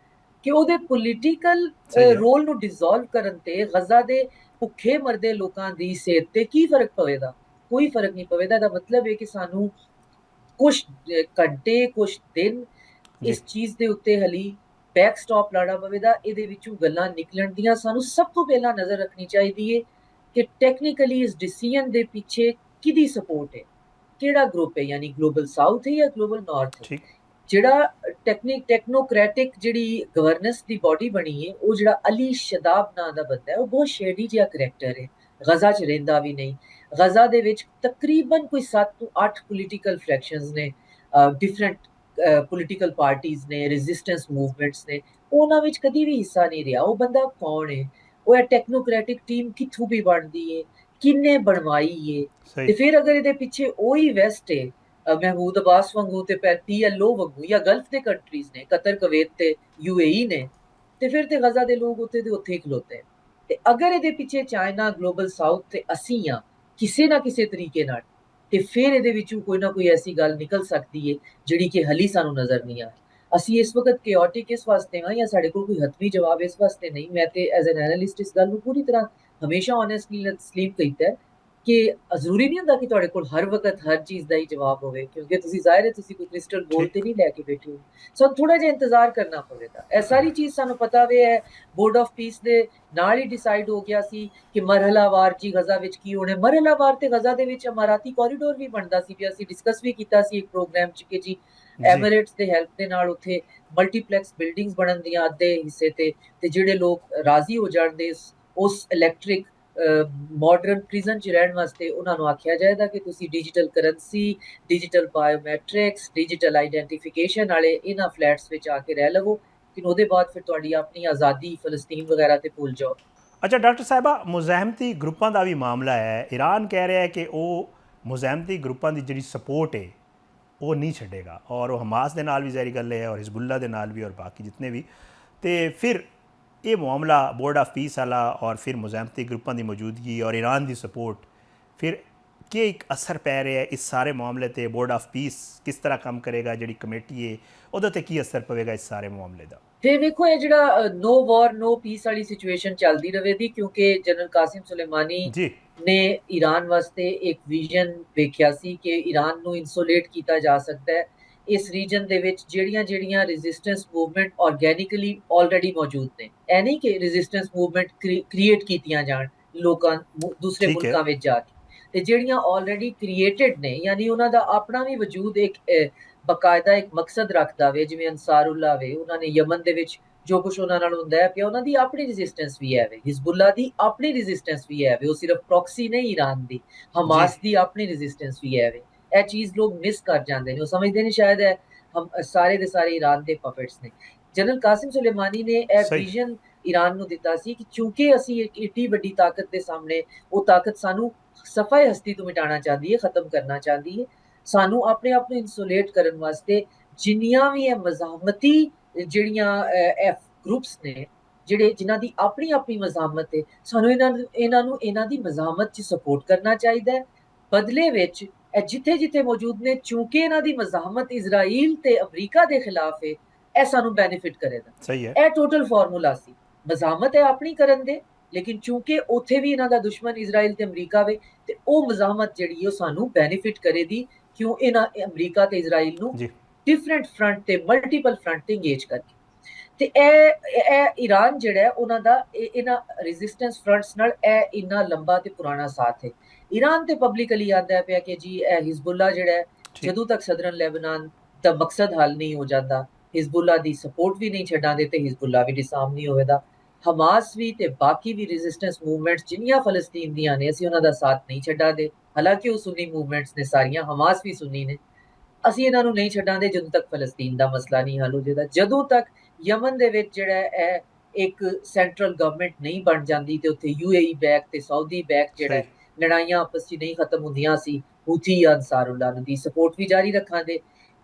ਕਿ ਉਹਦੇ ਪੋਲੀਟੀਕਲ ਸਹੀ ਹੈ ਰੋਲ ਨੂੰ ਡਿਸੋਲਵ ਕਰਨ ਤੇ ਗਜ਼ਾ ਦੇ ਭੁੱਖੇ ਮਰਦੇ ਲੋਕਾਂ ਦੀ ਸਿਹਤ ਤੇ ਕੀ ਫਰਕ ਪਵੇਗਾ? ਕੋਈ ਫਰਕ ਨਹੀਂ ਪਵੇਗਾ। ਇਹਦਾ ਮਤਲਬ ਹੈ ਕਿ ਸਾਨੂੰ ਕੁਝ ਘੰਟੇ, ਕੁਝ ਦਿਨ ਜੀ ਇਸ ਚੀਜ਼ ਦੇ ਉੱਤੇ ਹਲੀ ਬੈਕ ਸਟਾਪ ਲਾਣਾ ਪਵੇਗਾ। ਇਹਦੇ ਵਿੱਚੋਂ ਗੱਲਾਂ ਨਿਕਲਣ ਦੀਆਂ ਸਾਨੂੰ ਸਭ ਤੋਂ ਪਹਿਲਾਂ ਨਜ਼ਰ ਰੱਖਣੀ ਚਾਹੀਦੀ ਹੈ ਕਿ ਟੈਕਨੀਕਲੀ ਇਸ ਡਿਸੀਜਨ ਦੇ ਪਿੱਛੇ ਕਿਹਦੀ ਸਪੋਰਟ ਹੈ, ਕਿਹੜਾ ਗਰੁੱਪ ਹੈ, ਯਾਨੀ ਗਲੋਬਲ ਸਾਊਥ ਹੈ ਜਾਂ ਗਲੋਬਲ ਨਾਰਥ ਹੈ। ਠੀਕ ਜਿਹੜਾ ਟੈਕਨੋਕ੍ਰੈਟਿਕ ਜਿਹੜੀ ਗਵਰਨੈਂਸ ਦੀ ਬਾਡੀ ਬਣੀ ਹੈ, ਉਹ ਜਿਹੜਾ ਅਲੀ ਸ਼ਦਾਬ ਨਾਂ ਦਾ ਬੰਦਾ ਹੈ, ਉਹ ਬਹੁਤ ਸ਼ੇਡੀ ਜਿਹਾ ਕਰੈਕਟਰ ਹੈ। ਗਜ਼ਾ 'ਚ ਰਹਿੰਦਾ ਵੀ ਨਹੀਂ। ਗਜ਼ਾ ਦੇ ਵਿੱਚ ਤਕਰੀਬਨ ਕੋਈ 7 ਤੋਂ 8 ਪੋਲੀਟੀਕਲ ਫਰੈਕਸ਼ਨਸ ਨੇ, ਡਿਫਰੈਂਟ ਪੋਲੀਟੀਕਲ ਪਾਰਟੀਆਂ ਨੇ, ਰੈਜ਼ਿਸਟੈਂਸ ਮੂਵਮੈਂਟਸ ਨੇ। ਉਹਨਾਂ ਵਿੱਚ ਕਦੀ ਵੀ ਹਿੱਸਾ ਨਹੀਂ ਰਿਹਾ। ਉਹ ਬੰਦਾ ਕੌਣ ਹੈ? ਉਹ ਇਹ ਟੈਕਨੋਕ੍ਰੈਟਿਕ ਟੀਮ ਕਿੱਥੋਂ ਵੀ ਬਣਦੀ ਹੈ, ਕਿੰਨੇ ਬਣਵਾਈ ਹੈ? ਸਹੀ ਤੇ ਫਿਰ ਅਗਰ ਇਹਦੇ ਪਿੱਛੇ ਉਹੀ ਵੈਸਟ ਹੈ, ਮਹਿਮੂਦ ਅਬਾਸ ਵਾਂਗੂ ਤੇ PLO ਵਾਂਗੂ, ਜਾਂ ਗਲਫ ਦੇ ਕੰਟਰੀਜ਼ ਨੇ, ਕਤਰ, ਕੁਵੈਤ ਤੇ UAE ਨੇ, ਤੇ ਫਿਰ ਤੇ ਗਜ਼ਾ ਦੇ ਲੋਕ ਉੱਥੇ ਦੇ ਉੱਥੇ ਹੀ ਖਲੋਤੇ। ਤੇ ਅਗਰ ਇਹਦੇ ਪਿੱਛੇ ਚਾਈਨਾ, ਗਲੋਬਲ ਸਾਊਥ ਤੇ ਅਸੀਂ ਆ ਕਿਸੇ ਨਾ ਕਿਸੇ ਤਰੀਕੇ ਨਾਲ, ਤੇ ਫਿਰ ਇਹਦੇ ਵਿੱਚੋਂ ਕੋਈ ਨਾ ਕੋਈ ਐਸੀ ਗੱਲ ਨਿਕਲ ਸਕਦੀ ਹੈ ਜਿਹੜੀ ਕਿ ਹਲੀ ਸਾਨੂੰ ਨਜ਼ਰ ਨਹੀਂ ਆ ਰਹੀ। ਅਸੀਂ ਇਸ ਵਕਤ ਕਿਓਟਿਕ ਇਸ ਵਾਸਤੇ ਹਾਂ, ਜਾਂ ਸਾਡੇ ਕੋਲ ਕੋਈ ਹਤਮੀ ਜਵਾਬ ਇਸ ਵਾਸਤੇ ਨਹੀਂ। ਮੈਂ ਤੇ ਐਜ਼ ਐਨ ਐਨਾਲਿਸਟ ਇਸ ਗੱਲ ਨੂੰ ਪੂਰੀ ਤਰ੍ਹਾਂ ਹਮੇਸ਼ਾ ਓਨੈਸਟਲੀ ਤਸਲੀਮ ਕੀਤਾ ਹੈ ਕਿ ਜ਼ਰੂਰੀ ਨਹੀਂ ਹੁੰਦਾ ਕਿ ਤੁਹਾਡੇ ਕੋਲ ਹਰ ਵਕਤ ਹਰ ਚੀਜ਼ ਦਾ ਹੀ ਜਵਾਬ ਹੋਵੇ, ਕਿਉਂਕਿ ਤੁਸੀਂ ਜ਼ਾਹਿਰ ਹੈ ਤੁਸੀਂ ਕੋਈ ਕ੍ਰਿਸਟਲ ਬੋਲ ਠੀਕ ਤੇ ਨਹੀਂ ਲੈ ਕੇ ਬੈਠੇ ਹੋ। ਸਾਨੂੰ ਥੋੜਾ ਜਿਹਾ ਇੰਤਜ਼ਾਰ ਕਰਨਾ ਪਵੇਗਾ। ਇਹ ਸਾਰੀ ਚੀਜ਼ ਸਾਨੂੰ ਪਤਾ ਵੀ ਹੈ, ਬੋਰਡ ਆਫ ਪੀਸ ਦੇ ਨਾਲ ਹੀ ਡਿਸਾਈਡ ਹੋ ਗਿਆ ਸੀ ਕਿ ਮਰਹਲਾਵਾਰ ਜੀ ਗਜ਼ਾ ਵਿੱਚ ਕੀ ਹੋਣੇ। ਮਰਹਲਾਵਾਰ ਤੇ ਗਜ਼ਾ ਦੇ ਵਿੱਚ ਅਮਾਰਾਤੀ ਕੋਰੀਡੋਰ ਵੀ ਬਣਦਾ ਸੀ, ਵੀ ਅਸੀਂ ਡਿਸਕਸ ਵੀ ਕੀਤਾ ਸੀ ਇੱਕ ਪ੍ਰੋਗਰਾਮ 'ਚ ਕਿ ਜੀ ਜੀ ਐਮੀਰੇਟਸ ਦੇ ਹੈਲਪ ਦੇ ਨਾਲ ਉੱਥੇ ਮਲਟੀਪਲੈਕਸ ਬਿਲਡਿੰਗਸ ਬਣਨ ਦੀਆਂ ਅੱਧੇ ਹਿੱਸੇ ਤੇ ਜਿਹੜੇ ਲੋਕ ਰਾਜ਼ੀ ਹੋ ਜਾਣਦੇ ਉਸ ਇਲੈਕਟ੍ਰਿਕ ਮਾਡਰਨ ਪ੍ਰਿਜ਼ਨ 'ਚ ਰਹਿਣ ਵਾਸਤੇ, ਉਹਨਾਂ ਨੂੰ ਆਖਿਆ ਜਾਏਗਾ ਕਿ ਤੁਸੀਂ digital currency, digital biometrics, digital identification ਵਾਲੇ ਇਹਨਾਂ ਫਲੈਟਸ ਵਿੱਚ ਆ ਕੇ ਰਹਿ ਲਵੋ, ਕਿ ਉਹਦੇ ਬਾਅਦ ਫਿਰ ਤੁਹਾਡੀ ਆਪਣੀ ਆਜ਼ਾਦੀ ਫਲਸਤੀਨ ਵਗੈਰਾ ਤੇ ਭੁੱਲ ਜਾਓ। ਅੱਛਾ ਡਾਕਟਰ ਸਾਹਿਬਾ, ਮੁਜ਼ਾਹਮਤੀ ਗਰੁੱਪਾਂ ਦਾ ਵੀ ਮਾਮਲਾ ਹੈ। ਈਰਾਨ ਕਹਿ ਰਿਹਾ ਹੈ ਕਿ ਉਹ ਮੁਜ਼ਾਹਮਤੀ ਗਰੁੱਪਾਂ ਦੀ ਜਿਹੜੀ ਸਪੋਰਟ ਹੈ ਉਹ ਨਹੀਂ ਛੱਡੇਗਾ, ਔਰ ਉਹ ਹਮਾਸ ਦੇ ਨਾਲ ਵੀ ਜ਼ਾਹਿਰ ਗੱਲ ਹੈ, ਔਰ ਹਿਜ਼ਬੁੱਲਾ ਦੇ ਨਾਲ ਵੀ, ਔਰ ਬਾਕੀ ਜਿਤਨੇ ਵੀ। ਤੇ ਫਿਰ ਇਹ ਮਾਮਲਾ ਬੋਰਡ ਆਫ ਪੀਸ ਵਾਲਾ, ਔਰ ਫਿਰ ਮੁਜ਼ਾਹਮਤੀ ਗਰੁੱਪਾਂ ਦੀ ਮੌਜੂਦਗੀ ਔਰ ਈਰਾਨ ਦੀ ਸਪੋਰਟ, ਫਿਰ ਕੀ ਇੱਕ ਅਸਰ ਪੈ ਰਿਹਾ ਹੈ ਇਸ ਸਾਰੇ ਮਾਮਲੇ ਤੇ? ਬੋਰਡ ਆਫ ਪੀਸ ਕਿਸ ਤਰ੍ਹਾਂ ਕੰਮ ਕਰੇਗਾ, ਜਿਹੜੀ ਕਮੇਟੀ ਹੈ ਉਹਦੇ ਤੇ ਕੀ ਅਸਰ ਪਵੇਗਾ ਇਸ ਸਾਰੇ ਮਾਮਲੇ ਦਾ? ਫਿਰ ਵੇਖੋ, ਇਹ ਜਿਹੜਾ ਨੋ ਵਾਰ ਨੋ ਪੀਸ ਵਾਲੀ ਸਿਚੁਏਸ਼ਨ ਚੱਲਦੀ ਰਹੇਗੀ, ਕਿਉਂਕਿ ਜਨਰਲ ਕਾਸਿਮ ਸੁਲੇਮਾਨੀ ਜੀ ਨੇ ਈਰਾਨ ਵਾਸਤੇ ਇੱਕ ਵਿਜ਼ਨ ਵੇਖਿਆ ਸੀ ਕਿ ਈਰਾਨ ਨੂੰ ਇਨਸੂਲੇਟ ਕੀਤਾ ਜਾ ਸਕਦਾ ਹੈ ਇਸ ਰੀਜਨ ਦੇ ਵਿੱਚ ਜਿਹੜੀਆਂ ਰੈਜ਼ਿਸਟੈਂਸ ਮੂਵਮੈਂਟ ਆਰਗੈਨਿਕਲੀ ਆਲਰੇਡੀ ਮੌਜੂਦ ਨੇ। ਇਹ ਨਹੀਂ ਕਿ ਰੈਜ਼ਿਸਟੈਂਸ ਮੂਵਮੈਂਟ ਕ੍ਰੀਏਟ ਕੀਤੀਆਂ ਜਾਣ ਲੋਕਾਂ ਦੂਸਰੇ ਠੀਕ ਹੈ ਮੁਲਕਾਂ ਵਿੱਚ ਜਾ ਕੇ, ਤੇ ਜਿਹੜੀਆਂ ਆਲਰੇਡੀ ਕ੍ਰੀਏਟਡ ਨੇ, ਯਾਨੀ ਉਹਨਾਂ ਦਾ ਆਪਣਾ ਵੀ ਵਜੂਦ ਇੱਕ ਬਕਾਇਦਾ ਇੱਕ ਮਕਸਦ ਰੱਖਦਾ ਵੇ। ਜਿਵੇਂ ਅੰਸਾਰੁੱਲਾ ਵੇ, ਉਹਨਾਂ ਨੇ ਯਮਨ ਦੇ ਵਿੱਚ ਜੋ ਕੁਝ ਉਹਨਾਂ ਨਾਲ ਹੁੰਦਾ ਹੈ ਪਿਆ, ਉਹਨਾਂ ਦੀ ਆਪਣੀ ਰੈਜ਼ਿਸਟੈਂਸ ਵੀ ਹੈ ਵੇ। ਹਿਜ਼ਬੁੱਲਾ ਦੀ ਆਪਣੀ ਰੈਜ਼ਿਸਟੈਂਸ ਵੀ ਹੈ ਵੇ, ਉਹ ਸਿਰਫ ਪ੍ਰੌਕਸੀ ਨਹੀਂ ਈਰਾਨ ਦੀ। ਜੀ ਹਮਾਸ ਦੀ ਆਪਣੀ ਰੈਜ਼ਿਸਟੈਂਸ ਵੀ ਹੈ ਵੇ। ਇਹ ਚੀਜ਼ ਲੋਕ ਮਿਸ ਕਰ ਜਾਂਦੇ ਨੇ, ਉਹ ਸਮਝਦੇ ਨੇ ਸ਼ਾਇਦ ਹੈ ਹਮ ਸਾਰੇ ਦੇ ਸਾਰੇ ਈਰਾਨ ਦੇ ਪਪੇਟਸ ਨੇ। ਜਨਰਲ ਕਾਸਿਮ ਸੁਲੇਮਾਨੀ ਨੇ ਇਹ ਸਹੀ ਵਿਜ਼ਨ ਈਰਾਨ ਨੂੰ ਦਿੱਤਾ ਸੀ ਕਿ ਕਿਉਂਕਿ ਅਸੀਂ ਇੱਕ ਏਡੀ ਵੱਡੀ ਤਾਕਤ ਦੇ ਸਾਹਮਣੇ, ਉਹ ਤਾਕਤ ਸਾਨੂੰ ਸਫਾਈ ਹਸਤੀ ਤੋਂ ਮਿਟਾਉਣਾ ਚਾਹੁੰਦੀ ਹੈ, ਖਤਮ ਕਰਨਾ ਚਾਹੁੰਦੀ ਹੈ। ਸਾਨੂੰ ਆਪਣੇ ਆਪ ਨੂੰ ਇਨਸੂਲੇਟ ਕਰਨ ਵਾਸਤੇ ਜਿੰਨੀਆਂ ਵੀ ਇਹ ਮਜ਼ਾਹਮਤੀ ਜਿਹੜੀਆਂ ਗਰੁੱਪਸ ਨੇ, ਜਿਨ੍ਹਾਂ ਦੀ ਆਪਣੀ ਆਪਣੀ ਮਜ਼ਾਹਮਤ ਹੈ, ਸਾਨੂੰ ਇਹਨਾਂ ਦੀ ਮਜ਼ਾਹਮਤ 'ਚ ਸਪੋਰਟ ਕਰਨਾ ਚਾਹੀਦਾ ਹੈ। ਬਦਲੇ ਵਿੱਚ ਇਹ ਜਿੱਥੇ ਮੌਜੂਦ ਨੇ, ਚੂੰਕਿ ਇਹਨਾਂ ਦੀ ਮਜ਼ਾਹਮਤ ਇਜ਼ਰਾਈਲ ਤੇ ਅਮਰੀਕਾ ਦੇ ਖਿਲਾਫ ਹੈ, ਇਹ ਸਾਨੂੰ ਬੈਨੀਫਿਟ ਕਰੇਗਾ। ਸਹੀ ਹੈ ਇਹ ਟੋਟਲ ਫਾਰਮੂਲਾ ਸੀ। ਮਜ਼ਾਹਮਤ ਹੈ ਆਪਣੀ ਕਰਨ ਦੇ, ਲੇਕਿਨ ਚੂੰਕਿ ਉੱਥੇ ਵੀ ਇਹਨਾਂ ਦਾ ਦੁਸ਼ਮਣ ਇਜ਼ਰਾਈਲ ਤੇ ਅਮਰੀਕਾ ਵੇ, ਤੇ ਉਹ ਮਜ਼ਾਹਮਤ ਜਿਹੜੀ ਉਹ ਸਾਨੂੰ ਬੈਨੀਫਿਟ ਕਰੇਗੀ, ਕਿਉਂ ਅਮਰੀਕਾ ਤੇ ਇਜ਼ਰਾਈਲ ਨੂੰ ਜੀ ਡਿਫਰੈਂਟ ਫਰੰਟ ਤੇ, ਮਲਟੀਪਲ ਫਰੰਟ ਤੇ ਇੰਗੇਜ ਕਰਕੇ। ਤੇ ਇਹ ਈਰਾਨ ਜਿਹੜਾ ਹੈ ਉਹਨਾਂ ਦਾ ਇਹਨਾਂ ਰੈਜ਼ਿਸਟੈਂਸ ਫਰੰਟਸ ਨਾਲ ਇਹ ਇੰਨਾ ਲੰਬਾ ਤੇ ਪੁਰਾਣਾ ਸਾਥ ਹੈ। ਈਰਾਨ ਤੇ ਪਬਲਿਕਲੀ ਆਂਦਾ ਪਿਆ ਕਿ ਜੀ ਇਹ ਹਿਜ਼ਬੁੱਲਾ ਜਿਹੜਾ ਹੈ, ਠੀਕ ਜਦੋਂ ਤੱਕ ਸਦਰਨ ਲੈਬਨਾਨ ਦਾ ਮਕਸਦ ਹੱਲ ਨਹੀਂ ਹੋ ਜਾਂਦਾ, ਹਿਜ਼ਬੁੱਲਾ ਦੀ ਸਪੋਰਟ ਵੀ ਨਹੀਂ ਛੱਡਾਂਦੇ ਤੇ ਹਿਜ਼ਬੁੱਲਾ ਵੀ ਡਿਸਾਰਮ ਨਹੀਂ ਹੋਵੇਗਾ। ਹਮਾਸ ਵੀ ਤੇ ਬਾਕੀ ਵੀ ਰੈਜ਼ਿਸਟੈਂਸ ਮੂਵਮੈਂਟਸ ਜਿੰਨੀਆਂ ਫਲਸਤੀਨ ਦੀਆਂ ਨੇ, ਅਸੀਂ ਉਹਨਾਂ ਦਾ ਸਾਥ ਨਹੀਂ ਛੱਡਾਂਗੇ। ਹਾਲਾਂਕਿ ਉਹ ਸੁੰਨੀ ਮੂਵਮੈਂਟਸ ਨੇ ਸਾਰੀਆਂ, ਹਮਾਸ ਵੀ ਸੁੰਨੀ ਨੇ। ਅਸੀਂ ਇਹਨਾਂ ਨੂੰ ਨਹੀਂ ਛੱਡਾਂਗੇ ਜਦੋਂ ਤੱਕ ਫਲਸਤੀਨ ਦਾ ਮਸਲਾ ਨਹੀਂ ਹੱਲ ਹੋ ਜਾਂਦਾ। ਜਦੋਂ ਤੱਕ ਯਮਨ ਦੇ ਵਿੱਚ ਜਿਹੜਾ ਹੈ ਇੱਕ ਸੈਂਟਰਲ ਗਵਰਨਮੈਂਟ ਨਹੀਂ ਬਣ ਜਾਂਦੀ ਤੇ ਉੱਥੇ UAE ਬੈਕ ਤੇ ਸਾਊਦੀ ਬੈਕ ਜਿਹੜਾ ਸਹੀ ਲੜਾਈਆਂ ਆਪਸ 'ਚ ਨਹੀਂ ਖਤਮ ਹੁੰਦੀਆਂ ਸੀ, ਹੂਥੀ ਅਨਸਾਰੁੱਲਾ ਦੀ ਸਪੋਰਟ ਵੀ ਜਾਰੀ ਰੱਖਾਂਗੇ।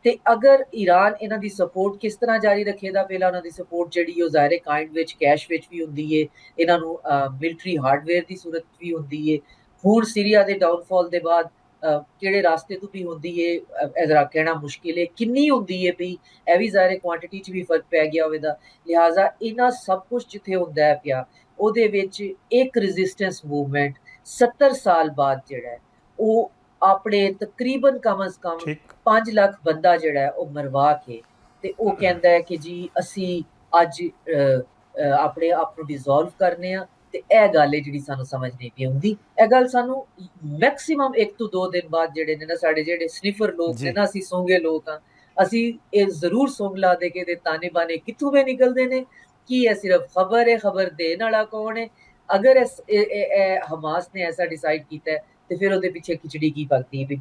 ਤੇ ਅਗਰ ਈਰਾਨ ਇਹਨਾਂ ਦੀ ਸਪੋਰਟ ਕਿਸ ਤਰ੍ਹਾਂ ਜਾਰੀ ਰੱਖੇਗਾ, ਪਹਿਲਾਂ ਉਹਨਾਂ ਦੀ ਸਪੋਰਟ ਜਿਹੜੀ ਉਹ ਜ਼ਾਹਿਰ ਕਾਇੰਡ ਵਿੱਚ ਕੈਸ਼ ਵਿੱਚ ਵੀ ਹੁੰਦੀ ਏ, ਇਹਨਾਂ ਨੂੰ ਮਿਲਟਰੀ ਹਾਰਡਵੇਅਰ ਦੀ ਸੂਰਤ ਵੀ ਹੁੰਦੀ ਏ। ਹੁਣ ਸੀਰੀਆ ਦੇ ਡਾਊਨਫਾਲ ਦੇ ਬਾਅਦ ਕਿਹੜੇ ਰਾਸਤੇ ਤੋਂ ਵੀ ਹੁੰਦੀ ਏ ਇਹਦਾ ਕਹਿਣਾ ਮੁਸ਼ਕਿਲ ਏ, ਕਿੰਨੀ ਹੁੰਦੀ ਏ ਵੀ ਇਹ ਵੀ ਜ਼ਾਹਿਰ ਕੁਆਂਟੀਟੀ 'ਚ ਵੀ ਫਰਕ ਪੈ ਗਿਆ ਹੋਵੇਗਾ। ਲਿਹਾਜ਼ਾ ਇਹਨਾਂ ਸਭ ਕੁਝ ਜਿੱਥੇ ਹੁੰਦਾ ਹੈ ਪਿਆ, ਉਹਦੇ ਵਿੱਚ ਇੱਕ ਰੈਜ਼ਿਸਟੈਂਸ ਮੂਵਮੈਂਟ 70 ਸਾਲ ਬਾਅਦ ਜਿਹੜਾ ਹੈ ਉਹ ਆਪਣੇ ਤਕਰੀਬਨ ਕਮ ਅਜ਼ ਕਮ ਠੀਕ 5 ਲੱਖ ਬੰਦਾ ਜਿਹੜਾ ਹੈ ਉਹ ਮਰਵਾ ਕੇ ਤੇ ਉਹ ਕਹਿੰਦਾ ਹੈ ਕਿ ਜੀ ਅਸੀਂ ਅੱਜ ਆਪਣੇ ਆਪ ਨੂੰ ਡਿਸੋਲਵ ਕਰਨੇ ਆ। ਤੇ ਇਹ ਗੱਲ ਹੈ ਜਿਹੜੀ ਸਾਨੂੰ ਸਮਝ ਨਹੀਂ ਪਈ ਹੁੰਦੀ। ਇਹ ਗੱਲ ਸਾਨੂੰ ਮੈਕਸਿਮਮ 1 ਤੋਂ 2 ਦਿਨ ਬਾਅਦ ਜਿਹੜੇ ਨੇ ਨਾ, ਸਾਡੇ ਜਿਹੜੇ ਸਨਿਫਰ ਲੋਕ ਨੇ ਜੀ ਨਾ, ਅਸੀਂ ਸੌਂਗੇ ਲੋਕ ਆ, ਅਸੀਂ ਇਹ ਜ਼ਰੂਰ ਸੌਂਗ ਲਾ ਦੇ ਕੇ ਤੇ ਤਾਨੇ ਬਾਨੇ ਕਿੱਥੋਂ ਵੇ ਨਿਕਲਦੇ ਨੇ। ਕੀ ਇਹ ਸਿਰਫ ਖਬਰ ਹੈ, ਖਬਰ ਦੇਣ ਵਾਲਾ ਕੌਣ ਹੈ? ਅਗਰ ਹਮਾਸ ਨੇ ਐਸਾ ਡਿਸਾਈਡ ਕੀਤਾ ਹੈ ਤੇ ਫਿਰ ਉਹਦੇ ਪਿੱਛੇ ਖਿਚੜੀ ਕੀ ਪੱਕਦੀ ਵੀ